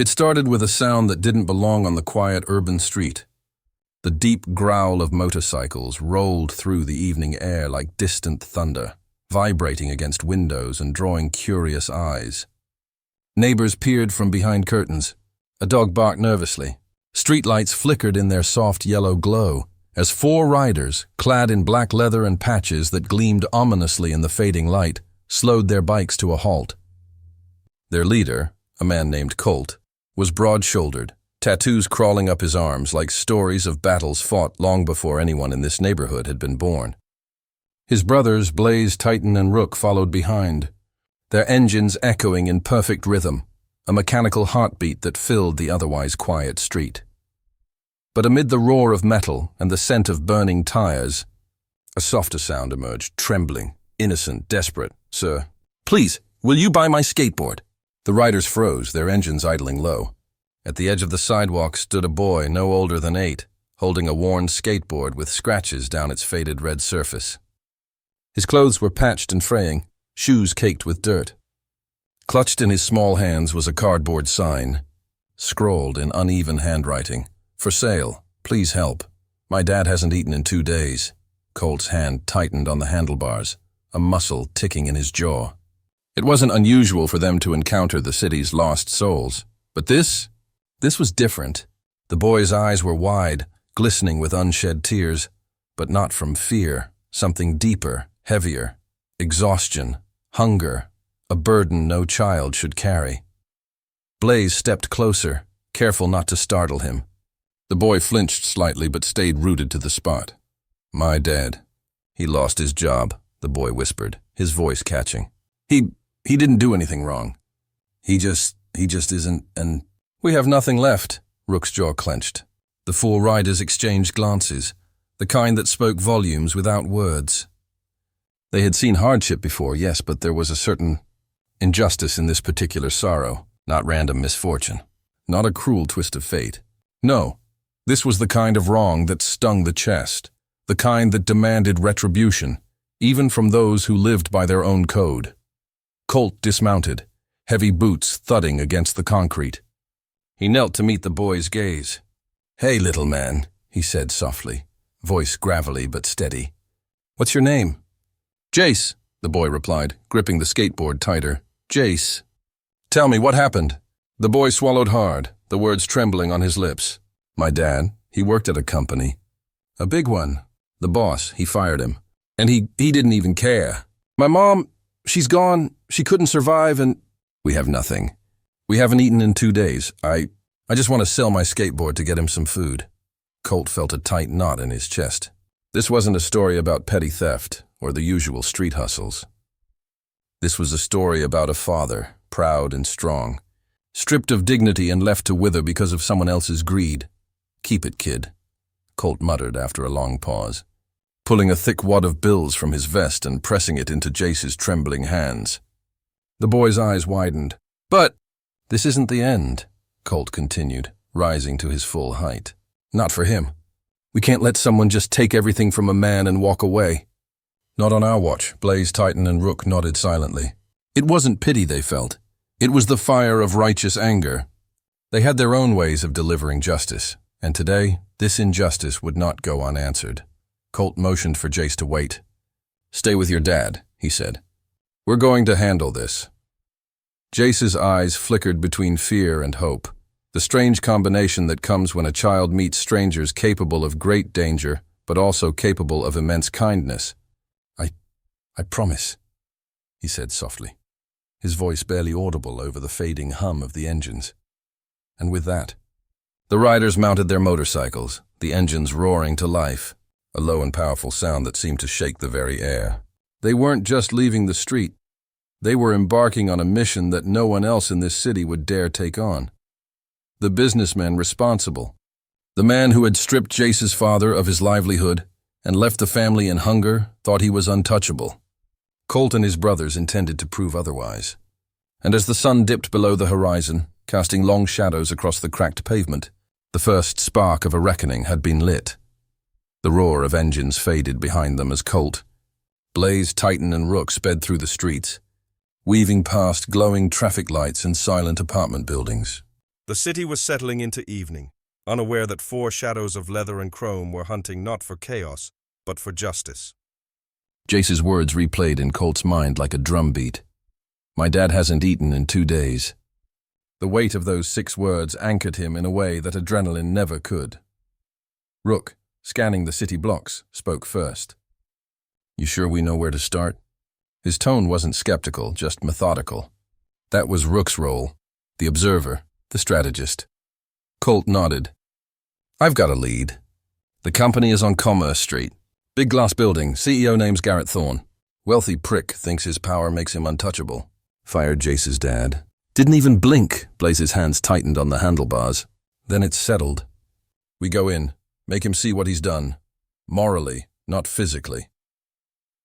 It started with a sound that didn't belong on the quiet urban street. The deep growl of motorcycles rolled through the evening air like distant thunder, vibrating against windows and drawing curious eyes. Neighbors peered from behind curtains. A dog barked nervously. Streetlights flickered in their soft yellow glow as 4 riders, clad in black leather and patches that gleamed ominously in the fading light, slowed their bikes to a halt. Their leader, a man named Colt, was broad-shouldered, tattoos crawling up his arms like stories of battles fought long before anyone in this neighborhood had been born. His brothers, Blaze, Titan, and Rook, followed behind, their engines echoing in perfect rhythm, a mechanical heartbeat that filled the otherwise quiet street. But amid the roar of metal and the scent of burning tires, a softer sound emerged, trembling, innocent, desperate. "Sir, please, will you buy my skateboard?" The riders froze, their engines idling low. At the edge of the sidewalk stood a boy no older than 8, holding a worn skateboard with scratches down its faded red surface. His clothes were patched and fraying, shoes caked with dirt. Clutched in his small hands was a cardboard sign, scrawled in uneven handwriting. "For sale. Please help. My dad hasn't eaten in 2 days." Colt's hand tightened on the handlebars, a muscle ticking in his jaw. It wasn't unusual for them to encounter the city's lost souls, but this was different. The boy's eyes were wide, glistening with unshed tears, but not from fear, something deeper, heavier, exhaustion, hunger, a burden no child should carry. Blaze stepped closer, careful not to startle him. The boy flinched slightly but stayed rooted to the spot. "My dad. He lost his job," the boy whispered, his voice catching. He didn't do anything wrong. He just isn't, and..." "We have nothing left," Rook's jaw clenched. The 4 riders exchanged glances, the kind that spoke volumes without words. They had seen hardship before, yes, but there was a certain injustice in this particular sorrow, not random misfortune, not a cruel twist of fate. No, this was the kind of wrong that stung the chest, the kind that demanded retribution, even from those who lived by their own code. Colt dismounted, heavy boots thudding against the concrete. He knelt to meet the boy's gaze. "Hey, little man," he said softly, voice gravelly but steady. "What's your name?" "Jace," the boy replied, gripping the skateboard tighter. "Jace." "Tell me, what happened?" The boy swallowed hard, the words trembling on his lips. "My dad, he worked at a company. A big one. The boss, he fired him. And he didn't even care. My mom, she's gone, she couldn't survive, and we have nothing. We haven't eaten in 2 days. I just want to sell my skateboard to get him some food." Colt felt a tight knot in his chest. This wasn't a story about petty theft or the usual street hustles. This was a story about a father, proud and strong, stripped of dignity and left to wither because of someone else's greed. "Keep it, kid," Colt muttered after a long pause, pulling a thick wad of bills from his vest and pressing it into Jace's trembling hands. The boy's eyes widened. "But this isn't the end," Colt continued, rising to his full height. "Not for him. We can't let someone just take everything from a man and walk away." "Not on our watch," Blaze, Titan, and Rook nodded silently. It wasn't pity they felt. It was the fire of righteous anger. They had their own ways of delivering justice, and today, this injustice would not go unanswered. Colt motioned for Jace to wait. "Stay with your dad," he said. "We're going to handle this." Jace's eyes flickered between fear and hope, the strange combination that comes when a child meets strangers capable of great danger, but also capable of immense kindness. I promise," he said softly, his voice barely audible over the fading hum of the engines. And with that, the riders mounted their motorcycles, the engines roaring to life, a low and powerful sound that seemed to shake the very air. They weren't just leaving the street. They were embarking on a mission that no one else in this city would dare take on. The businessman responsible, the man who had stripped Jace's father of his livelihood and left the family in hunger, thought he was untouchable. Colt and his brothers intended to prove otherwise. And as the sun dipped below the horizon, casting long shadows across the cracked pavement, the first spark of a reckoning had been lit. The roar of engines faded behind them as Colt, Blaze, Titan, and Rook sped through the streets, weaving past glowing traffic lights and silent apartment buildings. The city was settling into evening, unaware that four shadows of leather and chrome were hunting not for chaos, but for justice. Jace's words replayed in Colt's mind like a drumbeat. My dad hasn't eaten in 2 days. The weight of those 6 words anchored him in a way that adrenaline never could. Rook, scanning the city blocks, spoke first. You sure we know where to start? His tone wasn't skeptical, just methodical. That was Rook's role, the observer, the strategist. Colt nodded. I've got a lead. The company is on Commerce Street. Big glass building, CEO name's Garrett Thorne. Wealthy prick thinks his power makes him untouchable. Fired Jace's dad. Didn't even blink. Blaze's hands tightened on the handlebars. Then it's settled. We go in, make him see what he's done. Morally, not physically.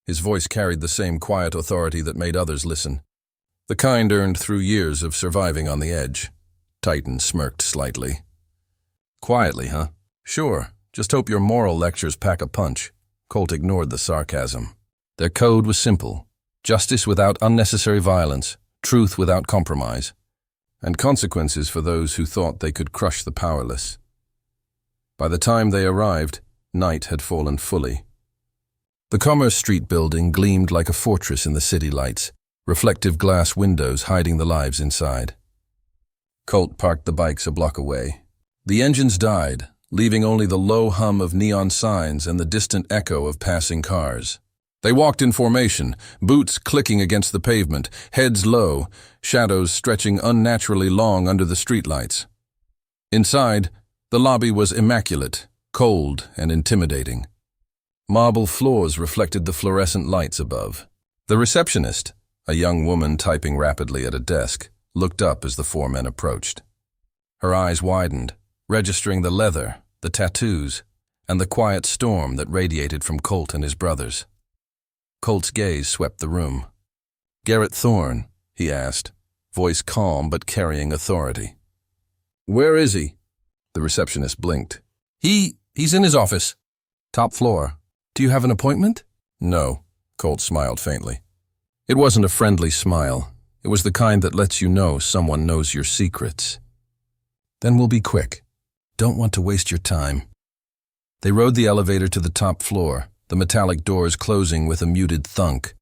His voice carried the same quiet authority that made others listen. The kind earned through years of surviving on the edge. Titan smirked slightly. Quietly, huh? Sure, just hope your moral lectures pack a punch. Colt ignored the sarcasm. Their code was simple. Justice without unnecessary violence, truth without compromise, and consequences for those who thought they could crush the powerless. By the time they arrived, night had fallen fully. The Commerce Street building gleamed like a fortress in the city lights, reflective glass windows hiding the lives inside. Colt parked the bikes a block away. The engines died, leaving only the low hum of neon signs and the distant echo of passing cars. They walked in formation, boots clicking against the pavement, heads low, shadows stretching unnaturally long under the streetlights. Inside, the lobby was immaculate, cold and intimidating. Marble floors reflected the fluorescent lights above. The receptionist, a young woman typing rapidly at a desk, looked up as the 4 men approached. Her eyes widened, registering the leather, the tattoos, and the quiet storm that radiated from Colt and his brothers. Colt's gaze swept the room. Garrett Thorne, he asked, voice calm but carrying authority. Where is he? The receptionist blinked. He's in his office. Top floor. Do you have an appointment? No, Colt smiled faintly. It wasn't a friendly smile. It was the kind that lets you know someone knows your secrets. Then we'll be quick. Don't want to waste your time. They rode the elevator to the top floor, the metallic doors closing with a muted thunk.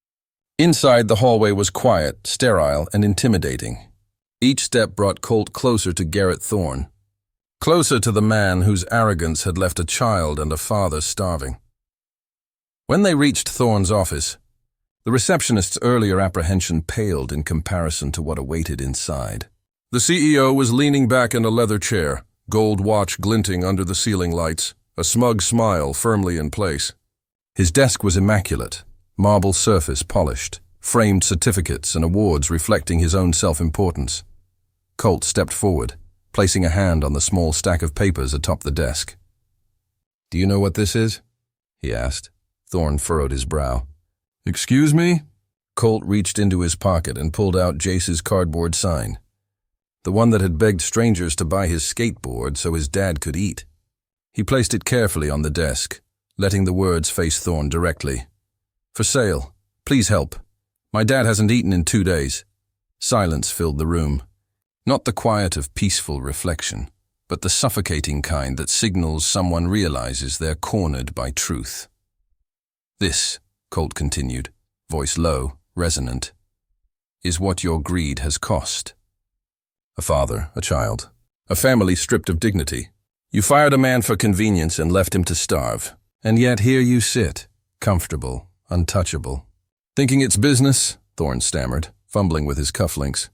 Inside, the hallway was quiet, sterile, and intimidating. Each step brought Colt closer to Garrett Thorne, closer to the man whose arrogance had left a child and a father starving. When they reached Thorne's office, the receptionist's earlier apprehension paled in comparison to what awaited inside. The CEO was leaning back in a leather chair, gold watch glinting under the ceiling lights, a smug smile firmly in place. His desk was immaculate, marble surface polished, framed certificates and awards reflecting his own self-importance. Colt stepped forward, placing a hand on the small stack of papers atop the desk. Do you know what this is? He asked. Thorne furrowed his brow. Excuse me? Colt reached into his pocket and pulled out Jace's cardboard sign, the one that had begged strangers to buy his skateboard so his dad could eat. He placed it carefully on the desk, letting the words face Thorne directly. For sale. Please help. My dad hasn't eaten in 2 days. Silence filled the room. Not the quiet of peaceful reflection, but the suffocating kind that signals someone realizes they're cornered by truth. This, Colt continued, voice low, resonant, is what your greed has cost. A father, a child, a family stripped of dignity. You fired a man for convenience and left him to starve. And yet here you sit, comfortable, untouchable. Thinking it's business? Thorne stammered, fumbling with his cufflinks.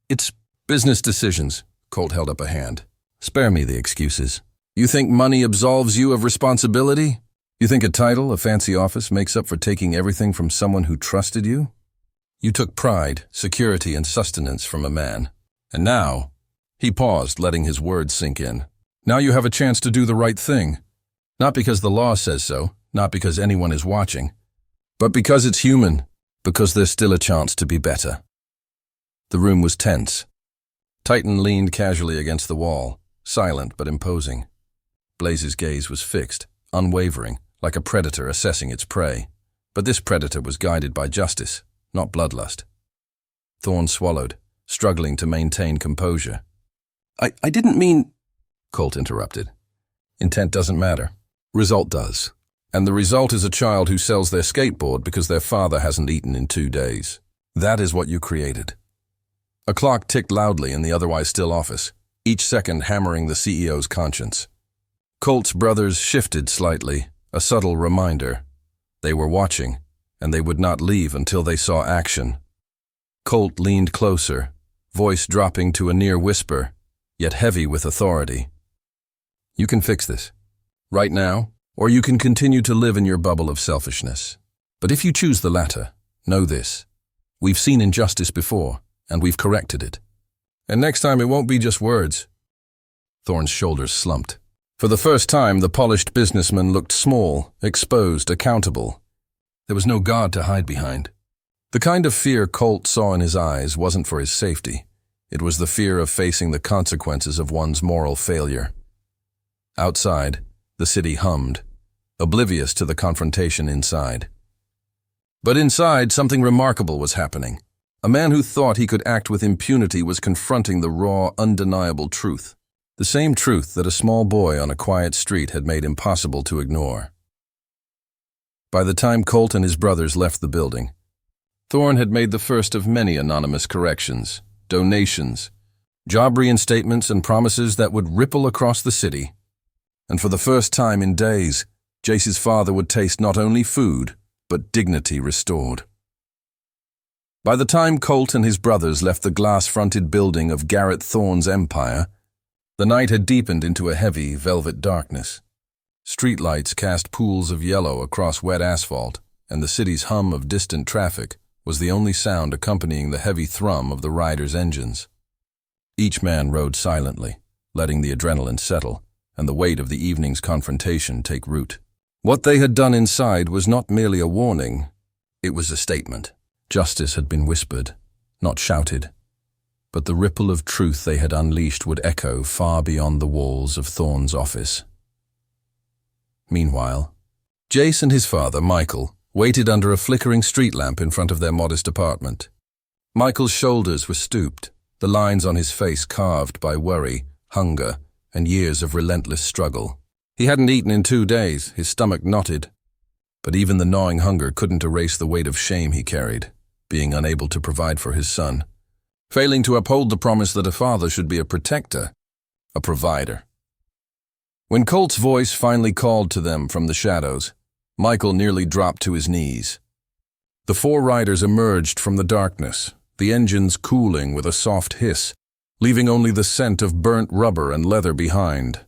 It's business decisions. Colt held up a hand. Spare me the excuses. You think money absolves you of responsibility? You think a title, a fancy office, makes up for taking everything from someone who trusted you? You took pride, security, and sustenance from a man. And now, he paused, letting his words sink in. Now you have a chance to do the right thing. Not because the law says so, not because anyone is watching, but because it's human, because there's still a chance to be better. The room was tense. Titan leaned casually against the wall, silent but imposing. Blaze's gaze was fixed, unwavering, like a predator assessing its prey. But this predator was guided by justice, not bloodlust. Thorne swallowed, struggling to maintain composure. I didn't mean—" Colt interrupted. Intent doesn't matter. Result does. And the result is a child who sells their skateboard because their father hasn't eaten in 2 days. That is what you created. A clock ticked loudly in the otherwise still office, each second hammering the CEO's conscience. Colt's brothers shifted slightly, a subtle reminder. They were watching, and they would not leave until they saw action. Colt leaned closer, voice dropping to a near whisper, yet heavy with authority. You can fix this, right now, or you can continue to live in your bubble of selfishness. But if you choose the latter, know this. We've seen injustice before, and we've corrected it. And next time it won't be just words. Thorne's shoulders slumped. For the first time, the polished businessman looked small, exposed, accountable. There was no guard to hide behind. The kind of fear Colt saw in his eyes wasn't for his safety. It was the fear of facing the consequences of one's moral failure. Outside, the city hummed, oblivious to the confrontation inside. But inside, something remarkable was happening. A man who thought he could act with impunity was confronting the raw, undeniable truth. The same truth that a small boy on a quiet street had made impossible to ignore. By the time Colt and his brothers left the building, Thorne had made the first of many anonymous corrections, donations, job reinstatements, and promises that would ripple across the city. And for the first time in days, Jace's father would taste not only food, but dignity restored. By the time Colt and his brothers left the glass-fronted building of Garrett Thorne's empire, the night had deepened into a heavy, velvet darkness. Streetlights cast pools of yellow across wet asphalt, and the city's hum of distant traffic was the only sound accompanying the heavy thrum of the riders' engines. Each man rode silently, letting the adrenaline settle, and the weight of the evening's confrontation take root. What they had done inside was not merely a warning, it was a statement. Justice had been whispered, not shouted, but the ripple of truth they had unleashed would echo far beyond the walls of Thorne's office. Meanwhile, Jace and his father, Michael, waited under a flickering street lamp in front of their modest apartment. Michael's shoulders were stooped, the lines on his face carved by worry, hunger, and years of relentless struggle. He hadn't eaten in 2 days, his stomach knotted. But even the gnawing hunger couldn't erase the weight of shame he carried, being unable to provide for his son, failing to uphold the promise that a father should be a protector, a provider. When Colt's voice finally called to them from the shadows, Michael nearly dropped to his knees. The 4 riders emerged from the darkness, the engines cooling with a soft hiss, leaving only the scent of burnt rubber and leather behind.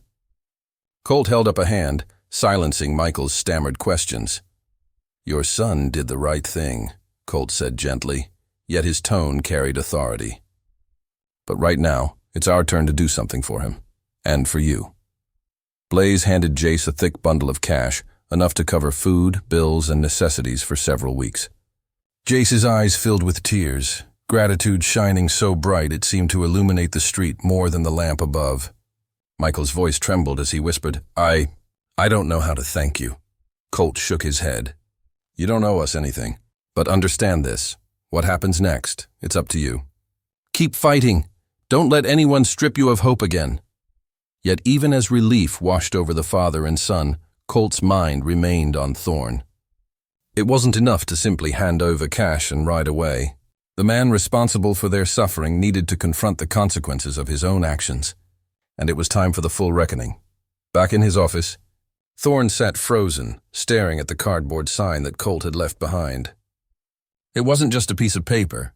Colt held up a hand, silencing Michael's stammered questions. "Your son did the right thing," Colt said gently, yet his tone carried authority. "But right now, it's our turn to do something for him, and for you." Blaze handed Jace a thick bundle of cash, enough to cover food, bills, and necessities for several weeks. Jace's eyes filled with tears, gratitude shining so bright it seemed to illuminate the street more than the lamp above. Michael's voice trembled as he whispered, I don't know how to thank you." Colt shook his head. "You don't owe us anything, but understand this. What happens next, it's up to you. Keep fighting. Don't let anyone strip you of hope again." Yet even as relief washed over the father and son, Colt's mind remained on Thorne. It wasn't enough to simply hand over cash and ride away. The man responsible for their suffering needed to confront the consequences of his own actions, and it was time for the full reckoning. Back in his office, Thorne sat frozen, staring at the cardboard sign that Colt had left behind. It wasn't just a piece of paper.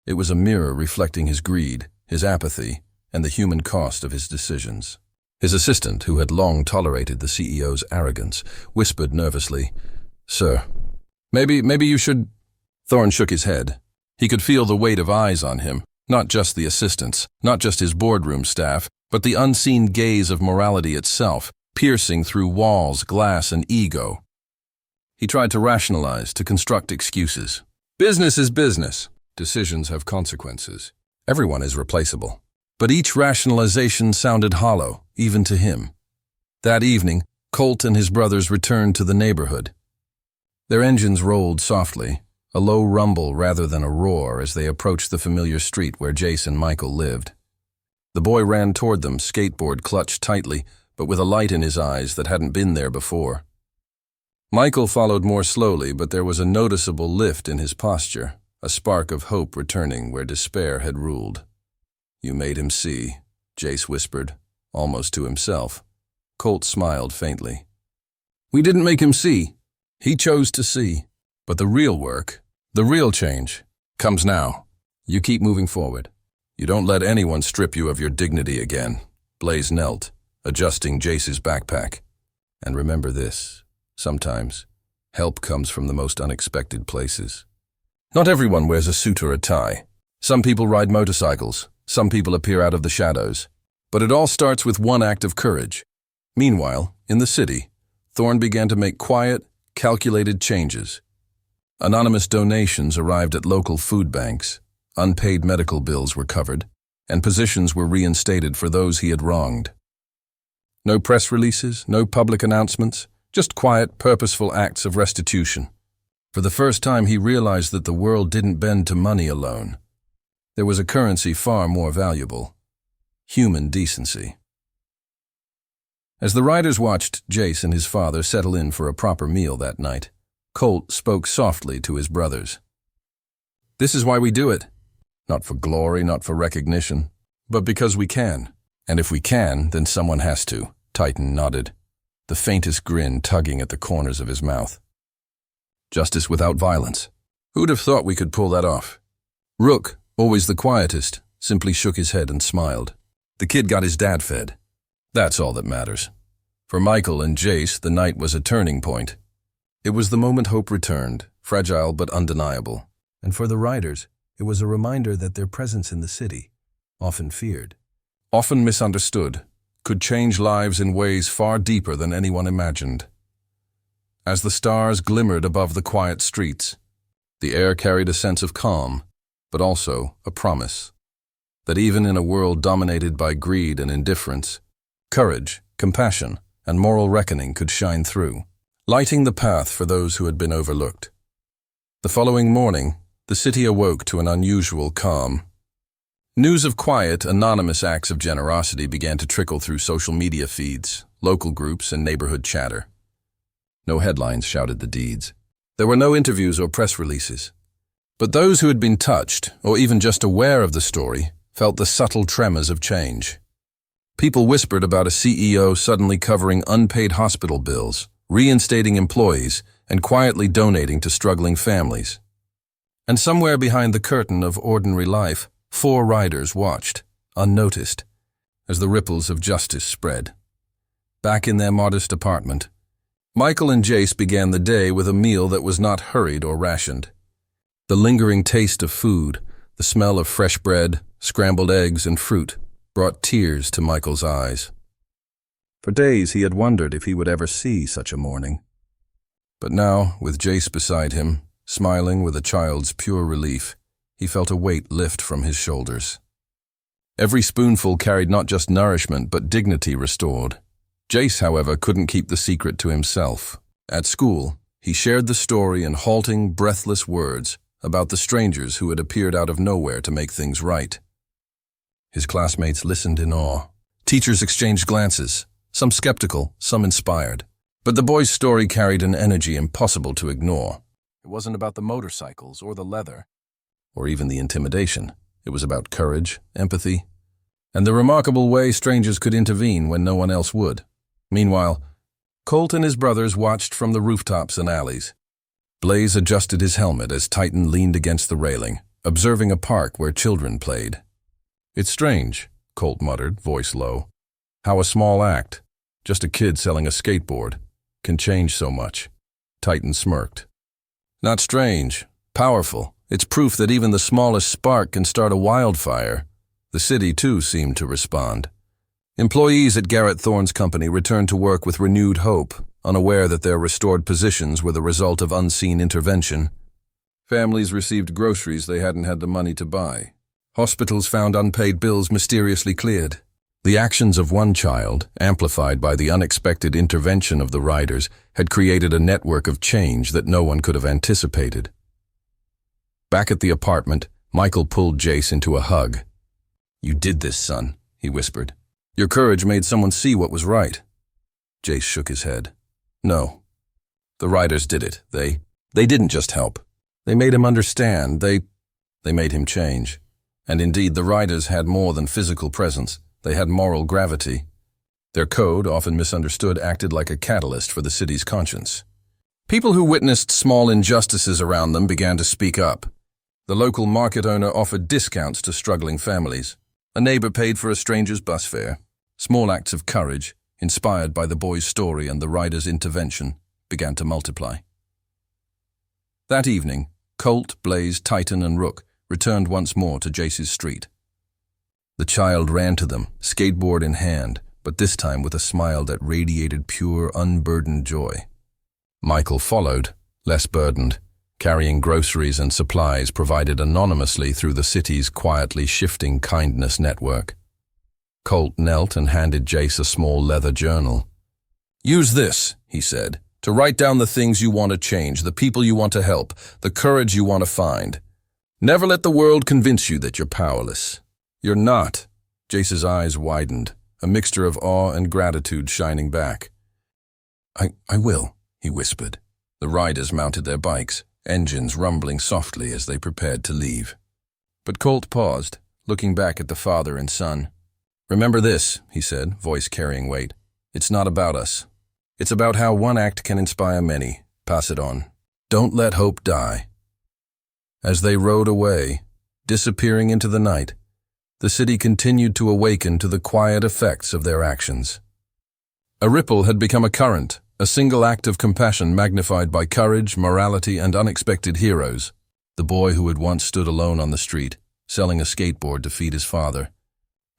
It was a mirror reflecting his greed, his apathy, and the human cost of his decisions. His assistant, who had long tolerated the CEO's arrogance, whispered nervously, "Sir, maybe you should—" Thorne shook his head. He could feel the weight of eyes on him, not just the assistants, not just his boardroom staff, but the unseen gaze of morality itself, piercing through walls, glass, and ego. He tried to rationalize, to construct excuses. Business is business. Decisions have consequences. Everyone is replaceable. But each rationalization sounded hollow, even to him. That evening, Colt and his brothers returned to the neighborhood. Their engines rolled softly, a low rumble rather than a roar as they approached the familiar street where Jace and Michael lived. The boy ran toward them, skateboard clutched tightly, but with a light in his eyes that hadn't been there before. Michael followed more slowly, but there was a noticeable lift in his posture, a spark of hope returning where despair had ruled. "You made him see," Jace whispered, almost to himself. Colt smiled faintly. "We didn't make him see. He chose to see. But the real work, the real change, comes now. You keep moving forward. You don't let anyone strip you of your dignity again." Blaze knelt, adjusting Jace's backpack. "And remember this, sometimes help comes from the most unexpected places. Not everyone wears a suit or a tie. Some people ride motorcycles. Some people appear out of the shadows. But it all starts with one act of courage." Meanwhile, in the city, Thorne began to make quiet, calculated changes. Anonymous donations arrived at local food banks, unpaid medical bills were covered, and positions were reinstated for those he had wronged. No press releases, no public announcements, just quiet, purposeful acts of restitution. For the first time, he realized that the world didn't bend to money alone. There was a currency far more valuable: human decency. As the riders watched Jace and his father settle in for a proper meal that night, Colt spoke softly to his brothers. "This is why we do it. Not for glory, not for recognition, but because we can. And if we can, then someone has to." Titan nodded, the faintest grin tugging at the corners of his mouth. "Justice without violence. Who'd have thought we could pull that off?" Rook, always the quietest, simply shook his head and smiled. The kid got his dad fed. That's all that matters. For Michael and Jace, the night was a turning point. It was the moment hope returned, fragile but undeniable. And for the riders, it was a reminder that their presence in the city, often feared, often misunderstood, could change lives in ways far deeper than anyone imagined. As the stars glimmered above the quiet streets, the air carried a sense of calm, but also a promise that even in a world dominated by greed and indifference, courage, compassion, and moral reckoning could shine through, lighting the path for those who had been overlooked. The following morning, the city awoke to an unusual calm. News of quiet, anonymous acts of generosity began to trickle through social media feeds, local groups, and neighborhood chatter. No headlines shouted the deeds. There were no interviews or press releases. But those who had been touched, or even just aware of the story, felt the subtle tremors of change. People whispered about a CEO suddenly covering unpaid hospital bills, reinstating employees, and quietly donating to struggling families. And somewhere behind the curtain of ordinary life, 4 riders watched, unnoticed, as the ripples of justice spread. Back in their modest apartment, Michael and Jace began the day with a meal that was not hurried or rationed. The lingering taste of food, the smell of fresh bread, scrambled eggs, and fruit brought tears to Michael's eyes. For days he had wondered if he would ever see such a morning. But now, with Jace beside him, smiling with a child's pure relief, he felt a weight lift from his shoulders. Every spoonful carried not just nourishment but dignity restored. Jace, however, couldn't keep the secret to himself. At school, he shared the story in halting, breathless words about the strangers who had appeared out of nowhere to make things right. His classmates listened in awe. Teachers exchanged glances, some skeptical, some inspired. But the boy's story carried an energy impossible to ignore. It wasn't about the motorcycles or the leather, or even the intimidation. It was about courage, empathy, and the remarkable way strangers could intervene when no one else would. Meanwhile, Colt and his brothers watched from the rooftops and alleys. Blaze adjusted his helmet as Titan leaned against the railing, observing a park where children played. "It's strange," Colt muttered, voice low, "how a small act, just a kid selling a skateboard, can change so much." Titan smirked. "Not strange, powerful. It's proof that even the smallest spark can start a wildfire." The city, too, seemed to respond. Employees at Garrett Thorne's company returned to work with renewed hope, unaware that their restored positions were the result of unseen intervention. Families received groceries they hadn't had the money to buy. Hospitals found unpaid bills mysteriously cleared. The actions of one child, amplified by the unexpected intervention of the riders, had created a network of change that no one could have anticipated. Back at the apartment, Michael pulled Jace into a hug. "You did this, son," he whispered. Your courage made someone see what was right. Jace shook his head. No. The riders did it. They didn't just help. They made him understand. They made him change. And indeed, the riders had more than physical presence. They had moral gravity. Their code, often misunderstood, acted like a catalyst for the city's conscience. People who witnessed small injustices around them began to speak up. The local market owner offered discounts to struggling families. A neighbor paid for a stranger's bus fare. Small acts of courage, inspired by the boy's story and the rider's intervention, began to multiply. That evening, Colt, Blaze, Titan, and Rook returned once more to Jace's street. The child ran to them, skateboard in hand, but this time with a smile that radiated pure, unburdened joy. Michael followed, less burdened, carrying groceries and supplies provided anonymously through the city's quietly shifting kindness network. Colt knelt and handed Jace a small leather journal. Use this, he said, to write down the things you want to change, the people you want to help, the courage you want to find. Never let the world convince you that you're powerless. You're not. Jace's eyes widened, a mixture of awe and gratitude shining back. I will, he whispered. The riders mounted their bikes, engines rumbling softly as they prepared to leave. But Colt paused, looking back at the father and son. Remember this, he said, voice carrying weight. It's not about us. It's about how one act can inspire many. Pass it on. Don't let hope die. As they rode away, disappearing into the night, the city continued to awaken to the quiet effects of their actions. A ripple had become a current, a single act of compassion magnified by courage, morality, and unexpected heroes. The boy who had once stood alone on the street, selling a skateboard to feed his father,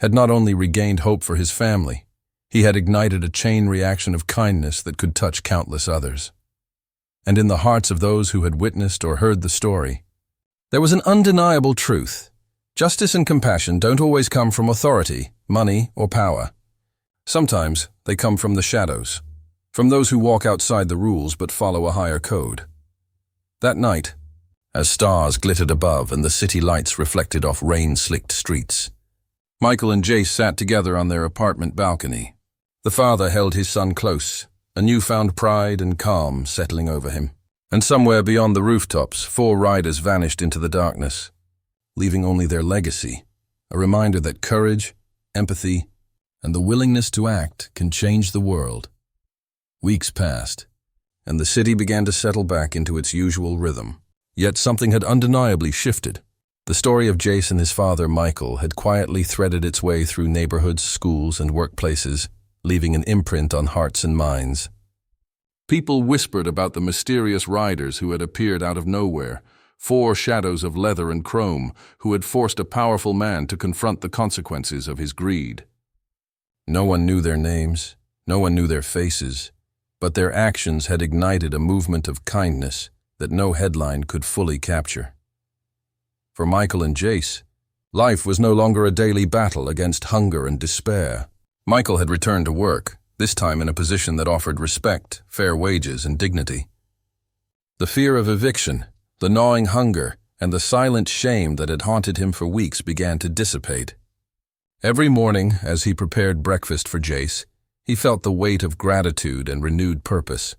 had not only regained hope for his family, he had ignited a chain reaction of kindness that could touch countless others. And in the hearts of those who had witnessed or heard the story, there was an undeniable truth. Justice and compassion don't always come from authority, money, or power. Sometimes they come from the shadows, from those who walk outside the rules but follow a higher code. That night, as stars glittered above and the city lights reflected off rain-slicked streets, Michael and Jace sat together on their apartment balcony. The father held his son close, a newfound pride and calm settling over him. And somewhere beyond the rooftops, 4 riders vanished into the darkness, leaving only their legacy, a reminder that courage, empathy, and the willingness to act can change the world. Weeks passed, and the city began to settle back into its usual rhythm. Yet something had undeniably shifted. The story of Jace and his father, Michael, had quietly threaded its way through neighborhoods, schools, and workplaces, leaving an imprint on hearts and minds. People whispered about the mysterious riders who had appeared out of nowhere, 4 shadows of leather and chrome who had forced a powerful man to confront the consequences of his greed. No one knew their names, no one knew their faces, but their actions had ignited a movement of kindness that no headline could fully capture. For Michael and Jace, life was no longer a daily battle against hunger and despair. Michael had returned to work, this time in a position that offered respect, fair wages, and dignity. The fear of eviction, the gnawing hunger, and the silent shame that had haunted him for weeks began to dissipate. Every morning, as he prepared breakfast for Jace, he felt the weight of gratitude and renewed purpose.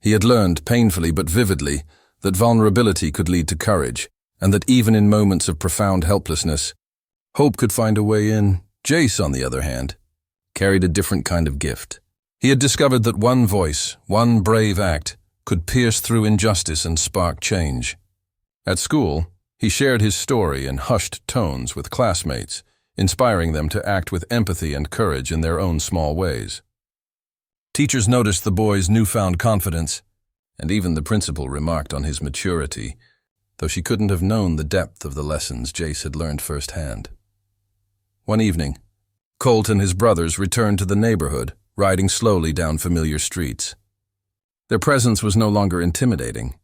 He had learned, painfully but vividly, that vulnerability could lead to courage, and that even in moments of profound helplessness, hope could find a way in. Jace, on the other hand, carried a different kind of gift. He had discovered that one voice, one brave act, could pierce through injustice and spark change. At school, he shared his story in hushed tones with classmates, inspiring them to act with empathy and courage in their own small ways. Teachers noticed the boy's newfound confidence, and even the principal remarked on his maturity, though she couldn't have known the depth of the lessons Jace had learned firsthand. One evening, Colt and his brothers returned to the neighborhood, riding slowly down familiar streets. Their presence was no longer intimidating.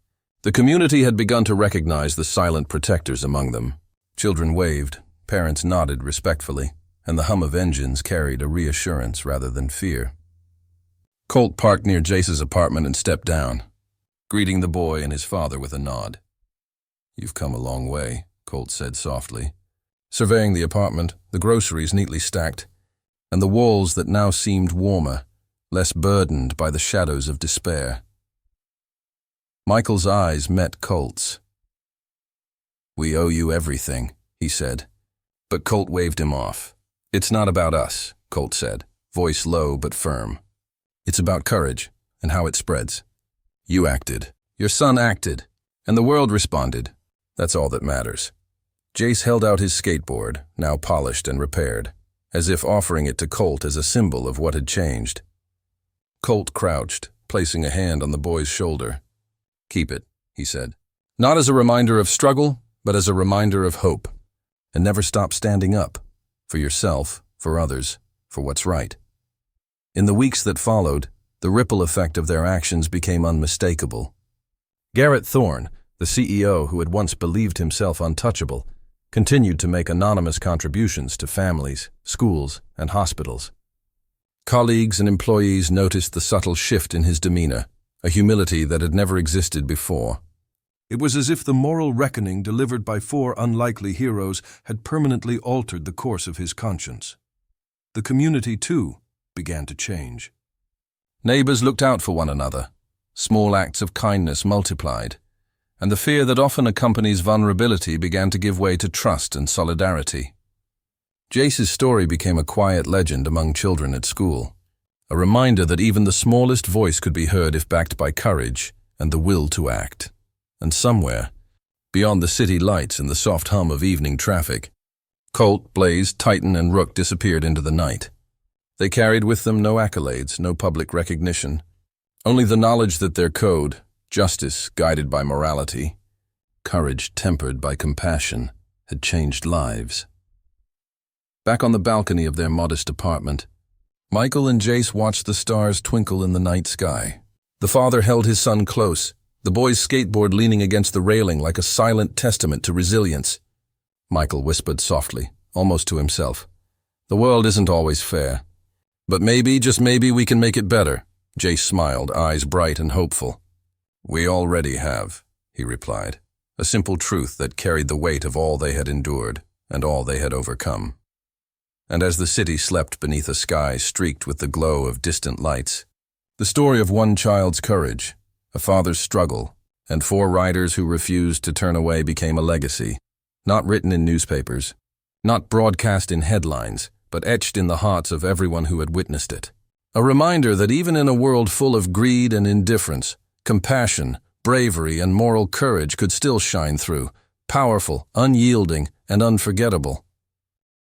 The community had begun to recognize the silent protectors among them. Children waved, parents nodded respectfully, and the hum of engines carried a reassurance rather than fear. Colt parked near Jace's apartment and stepped down, greeting the boy and his father with a nod. "You've come a long way," Colt said softly. Surveying the apartment, the groceries neatly stacked, and the walls that now seemed warmer, less burdened by the shadows of despair. Michael's eyes met Colt's. "We owe you everything," he said. But Colt waved him off. "It's not about us," Colt said, voice low but firm. "It's about courage and how it spreads. You acted. Your son acted. And the world responded. That's all that matters." Jace held out his skateboard, now polished and repaired, as if offering it to Colt as a symbol of what had changed. Colt crouched, placing a hand on the boy's shoulder. "Keep it," he said. "Not as a reminder of struggle, but as a reminder of hope. And never stop standing up. For yourself, for others, for what's right." In the weeks that followed, the ripple effect of their actions became unmistakable. Garrett Thorne, the CEO who had once believed himself untouchable, continued to make anonymous contributions to families, schools, and hospitals. Colleagues and employees noticed the subtle shift in his demeanor, a humility that had never existed before. It was as if the moral reckoning delivered by 4 unlikely heroes had permanently altered the course of his conscience. The community, too, began to change. Neighbors looked out for one another. Small acts of kindness multiplied, and the fear that often accompanies vulnerability began to give way to trust and solidarity. Jace's story became a quiet legend among children at school, a reminder that even the smallest voice could be heard if backed by courage and the will to act. And somewhere, beyond the city lights and the soft hum of evening traffic, Colt, Blaze, Titan, and Rook disappeared into the night. They carried with them no accolades, no public recognition, only the knowledge that their code, justice guided by morality, courage tempered by compassion, had changed lives. Back on the balcony of their modest apartment, Michael and Jace watched the stars twinkle in the night sky. The father held his son close, the boy's skateboard leaning against the railing like a silent testament to resilience. Michael whispered softly, almost to himself, "The world isn't always fair. But maybe, just maybe, we can make it better." Jace smiled, eyes bright and hopeful. "We already have," he replied, a simple truth that carried the weight of all they had endured and all they had overcome. And as the city slept beneath a sky streaked with the glow of distant lights, the story of one child's courage, a father's struggle, and 4 riders who refused to turn away became a legacy, not written in newspapers, not broadcast in headlines, but etched in the hearts of everyone who had witnessed it. A reminder that even in a world full of greed and indifference, compassion, bravery, and moral courage could still shine through, powerful, unyielding, and unforgettable.